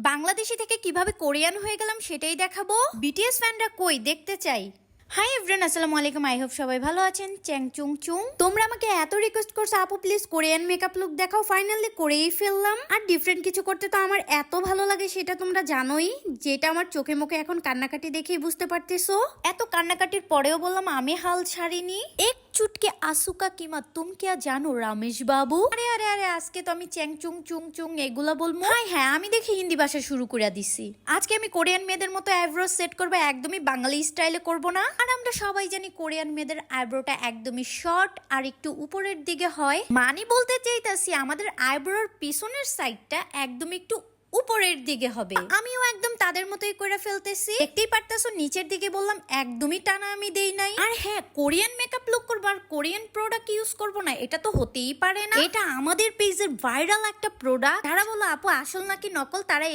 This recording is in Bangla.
বাংলাদেশি থেকে কিভাবে কোরিয়ান হয়ে গেলাম সেটাই দেখাবো। বিটিএস ফ্যানরা কই, দেখতে চাই। হাই এভরিওয়ান, আসসালামু আলাইকুম। আই হোপ সবাই ভালো আছেন। চ্যাং চুং চুং, তোমরা আমাকে এত রিকোয়েস্ট করছো আপু প্লিজ কোরিয়ান মেকআপ লুক দেখাও, ফাইনালি করেই ফেললাম। আর ডিফারেন্ট কিছু করতে তো আমার এত ভালো লাগে সেটা তোমরা জানোই, যেটা আমার চোখে মুখে এখন কান্নাকাটি দেখেই বুঝতে পারতেছো। এত কান্নাকাটির পরেও বললাম আমি হাল ছাড়িনি। এক চুটকে আসুকা কিমা তুম কিয়া জানো রমেশ বাবু। আরে আরে আরে, আজকে তো আমি চ্যাং চুং চুং চুং এগুলা বলবো। হ্যাঁ, আমি দেখি হিন্দি ভাষা শুরু করে দিছি। আজকে আমি কোরিয়ান মেয়েদের মতো আইব্রো সেট করবো, একদমই বাঙালি স্টাইলে করবো না। আর আমরা সবাই জানি কোরিয়ান মেয়েদের আইব্রোটা একদমই শর্ট আর একটু উপরের দিকে হয়। মানে বলতে চাইতাছি আমাদের আইব্রোর পিছনের সাইডটা একদম একটু উপরের দিকে হবে। আমিও একদম তাদের মতোই করে ফেলতেছি, দেখতেই পারতেছো। নিচের দিকে বললাম একদমই টানা আমি দেই নাই। আর হ্যাঁ, কোরিয়ান মেকআপ লুক করবো আর কোরিয়ান প্রোডাক্ট ইউজ করবো না, এটা তো হতেই পারে না। এটা আমাদের পেজের ভাইরাল একটা প্রোডাক্ট। যারা বলো আপু আসল নাকি নকল, তারা